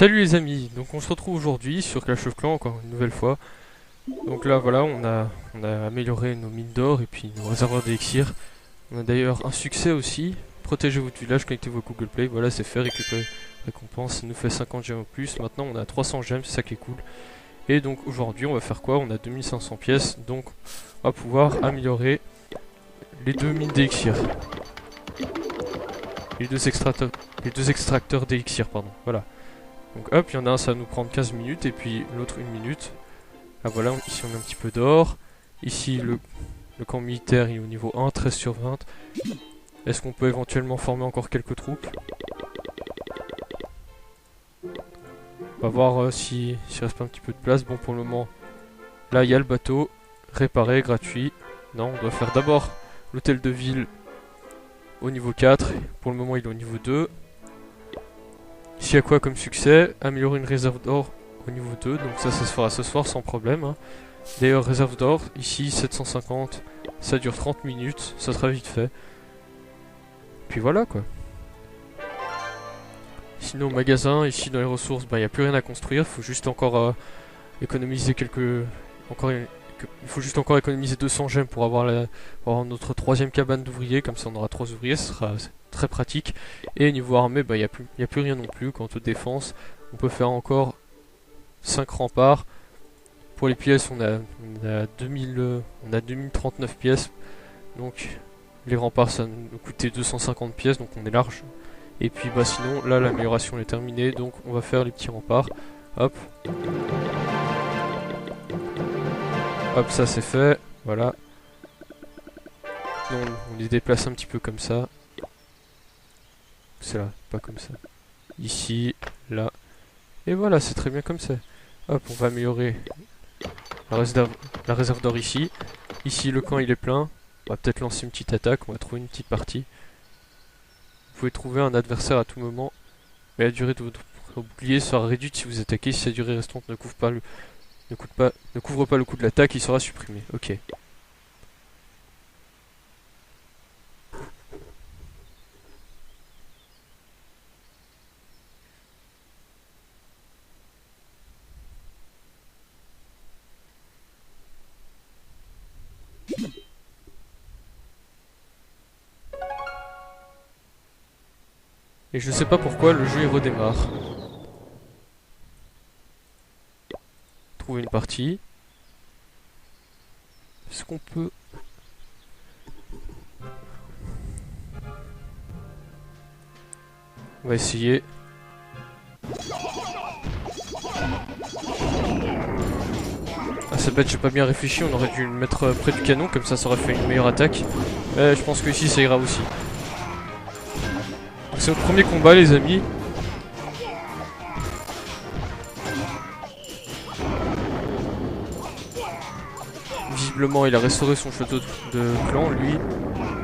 Salut les amis, donc on se retrouve aujourd'hui sur Clash of Clans encore une nouvelle fois. Donc là voilà, on a amélioré nos mines d'or et puis nos réservoirs d'élixir. On a d'ailleurs un succès aussi, protégez votre village, connectez-vous à Google Play, voilà c'est fait, récupérer récompense, ça nous fait 50 gemmes en plus. Maintenant on a 300 gemmes, c'est ça qui est cool. Et donc aujourd'hui on va faire quoi? On a 2500 pièces, donc on va pouvoir améliorer les deux mines d'élixir. Les deux extracteurs d'élixir, pardon, voilà. Donc hop, il y en a un, ça va nous prendre 15 minutes, et puis l'autre 1 minute. Ah voilà, ici on a un petit peu d'or. Ici le camp militaire il est au niveau 1, 13 sur 20. Est-ce qu'on peut éventuellement former encore quelques troupes? On va voir s'il reste pas un petit peu de place. Bon pour le moment, là il y a le bateau, réparé, gratuit. Non, on doit faire d'abord l'hôtel de ville au niveau 4. Pour le moment il est au niveau 2. Ici il y a quoi comme succès? Améliorer une réserve d'or au niveau 2, donc ça se fera ce soir sans problème, hein. D'ailleurs, réserve d'or, ici 750, ça dure 30 minutes, ça sera vite fait. Puis voilà quoi. Sinon, au magasin, ici dans les ressources, il n'y a plus rien à construire, il faut juste encore économiser quelques. Encore, il faut juste encore économiser 200 gemmes pour avoir, pour avoir notre troisième cabane d'ouvriers, comme ça on aura 3 ouvriers, ce sera très pratique. Et niveau armée, il n'y a plus rien non plus. Quant aux défenses, on peut faire encore 5 remparts. Pour les pièces, on a 2039 pièces. Donc les remparts, ça nous coûtait 250 pièces, donc on est large. Et puis bah sinon, là l'amélioration est terminée, donc on va faire les petits remparts. Hop. Hop, ça c'est fait. Voilà. On les déplace un petit peu comme ça. C'est là, pas comme ça. Ici, là. Et voilà, c'est très bien comme ça. Hop, on va améliorer la réserve d'or ici. Ici, le camp il est plein. On va peut-être lancer une petite attaque, on va trouver une petite partie. Vous pouvez trouver un adversaire à tout moment, mais la durée de votre bouclier sera réduite si vous attaquez. Si la durée restante ne couvre pas le coût de l'attaque, il sera supprimé. Ok. Et je sais pas pourquoi le jeu il redémarre. Trouver une partie. Est-ce qu'on peut... On va essayer. Ah c'est bête, j'ai pas bien réfléchi, on aurait dû le mettre près du canon, comme ça aurait fait une meilleure attaque. Mais je pense que ici ça ira aussi. C'est notre premier combat les amis. Visiblement il a restauré son château de clan, lui.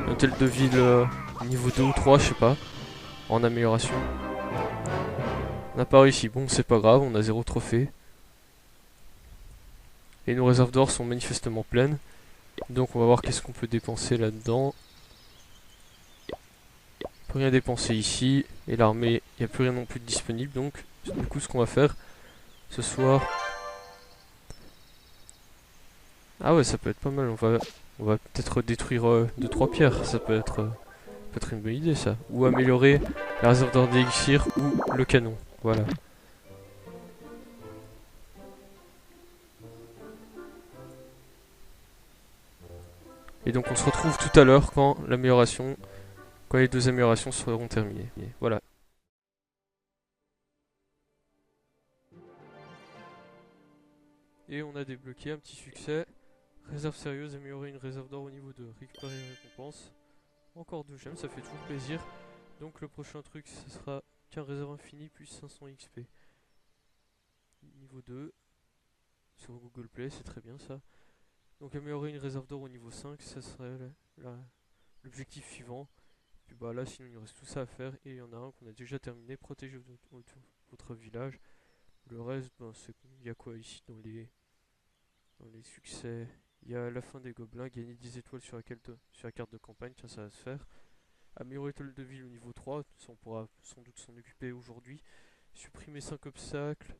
Hôtel de ville niveau 2 ou 3, je sais pas. En amélioration. On n'a pas réussi, bon c'est pas grave, on a 0 trophée. Et nos réserves d'or sont manifestement pleines. Donc on va voir qu'est-ce qu'on peut dépenser là-dedans. On peut rien dépenser ici. Et l'armée, il n'y a plus rien non plus de disponible. Donc du coup ce qu'on va faire ce soir... Ah ouais ça peut être pas mal, on va peut-être détruire 2-3 pierres. Ça peut être une bonne idée ça. Ou améliorer la réserve d'or d'élixir ou le canon. Voilà. Et donc on se retrouve tout à l'heure quand les deux améliorations seront terminées. Et voilà. Et on a débloqué un petit succès. Réserve sérieuse, améliorer une réserve d'or au niveau 2. Récupérer une récompense. Encore 2 gemmes, ça fait toujours plaisir. Donc le prochain truc, ce sera qu'un réserve infini plus 500 XP. Niveau 2. Sur Google Play, c'est très bien ça. Donc améliorer une réserve d'or au niveau 5, ça serait l'objectif suivant. Puis bah là, sinon il nous reste tout ça à faire. Et il y en a un qu'on a déjà terminé. Protéger votre village. Le reste, ben, il y a quoi ici dans les succès? Il y a la fin des gobelins, gagner 10 étoiles sur sur la carte de campagne, tiens ça va se faire. Améliorer l'étoile de ville au niveau 3, ça on pourra sans doute s'en occuper aujourd'hui. Supprimer 5 obstacles,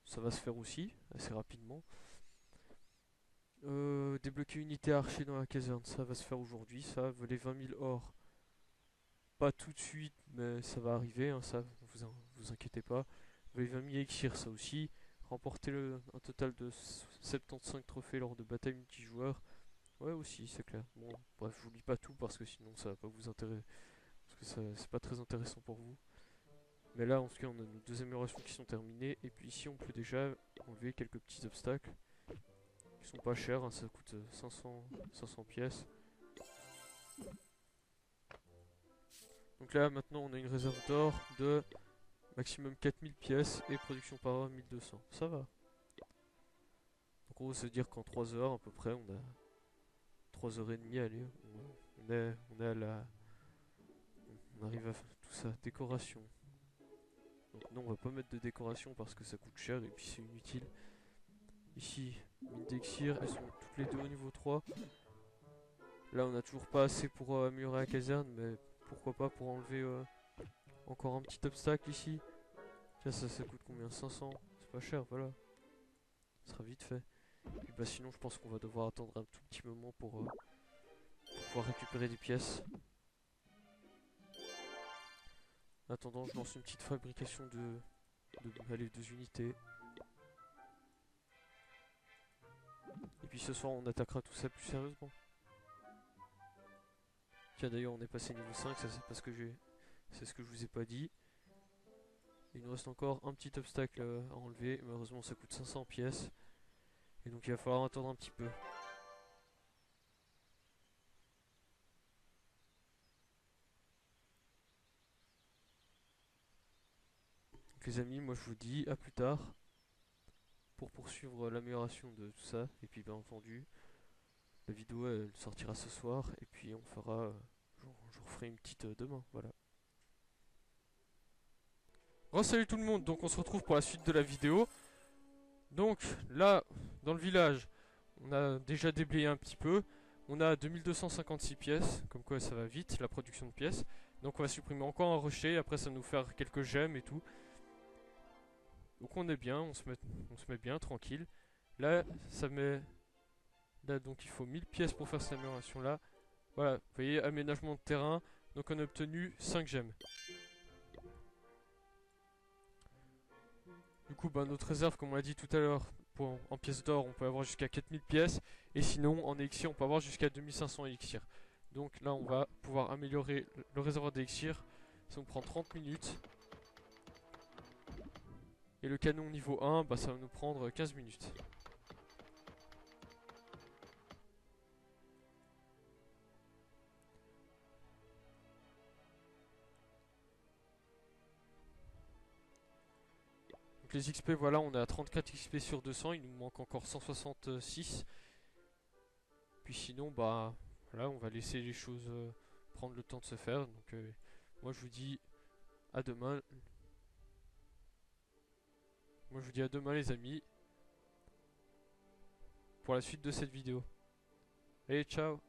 ça va se faire aussi, assez rapidement. Débloquer une unité archer dans la caserne, ça va se faire aujourd'hui. Ça, voler 20 000 or, pas tout de suite, mais ça va arriver, hein, ça, vous inquiétez pas. Voler 20 000 elixirs, ça aussi. Remporter un total de 75 trophées lors de batailles multijoueurs. Ouais, aussi, c'est clair. Bon, bref, je vous lis pas tout parce que sinon ça va pas vous intéresser. Parce que c'est pas très intéressant pour vous. Mais là, en tout cas, on a nos 2 améliorations qui sont terminées. Et puis ici, on peut déjà enlever quelques petits obstacles. Qui sont pas chers, hein, ça coûte 500 pièces. Donc là, maintenant, on a une réserve d'or de maximum 4000 pièces et production par heure 1200. Ça va. En gros, ça veut dire qu'en 3 heures, à peu près, on a 3 heures et demie, allez, on est à la... On arrive à faire tout ça, décoration. Donc non, on va pas mettre de décoration parce que ça coûte cher et puis c'est inutile. Ici, mine d'exir, elles sont toutes les deux au niveau 3. Là, on a toujours pas assez pour améliorer la caserne, mais pourquoi pas pour enlever encore un petit obstacle ici. Tiens, ça coûte combien? 500? C'est pas cher, voilà. Ça sera vite fait. Et bah sinon, je pense qu'on va devoir attendre un tout petit moment pour pouvoir récupérer des pièces. En attendant, je lance une petite fabrication allez, 2 unités. Et puis ce soir, on attaquera tout ça plus sérieusement. Tiens, d'ailleurs, on est passé niveau 5, ça c'est parce que c'est ce que je vous ai pas dit. Il nous reste encore un petit obstacle à enlever. Malheureusement, ça coûte 500 pièces. Et donc, il va falloir attendre un petit peu. Donc, les amis, moi je vous dis à plus tard pour poursuivre l'amélioration de tout ça. Et puis, bien entendu, la vidéo elle sortira ce soir. Et puis, on fera. Je referai une petite demain. Voilà. Bon, salut tout le monde. Donc, on se retrouve pour la suite de la vidéo. Donc, là, dans le village, on a déjà déblayé un petit peu. On a 2256 pièces, comme quoi ça va vite, la production de pièces. Donc on va supprimer encore un rocher, après ça va nous faire quelques gemmes et tout. Donc on est bien, on se met bien, tranquille. Là, ça met... Là, donc il faut 1000 pièces pour faire cette amélioration là. Voilà, vous voyez, aménagement de terrain. Donc on a obtenu 5 gemmes. Du coup, bah, notre réserve, comme on l'a dit tout à l'heure, en pièces d'or, on peut avoir jusqu'à 4000 pièces. Et sinon, en élixir, on peut avoir jusqu'à 2500 élixirs. Donc là, on va pouvoir améliorer le réservoir d'élixir. Ça nous prend 30 minutes. Et le canon niveau 1, bah, ça va nous prendre 15 minutes. Donc les XP, voilà, on est à 34 XP sur 200. Il nous manque encore 166. Puis sinon, bah, voilà, on va laisser les choses prendre le temps de se faire. Donc moi, je vous dis à demain. Moi, je vous dis à demain, les amis, pour la suite de cette vidéo. Allez, ciao!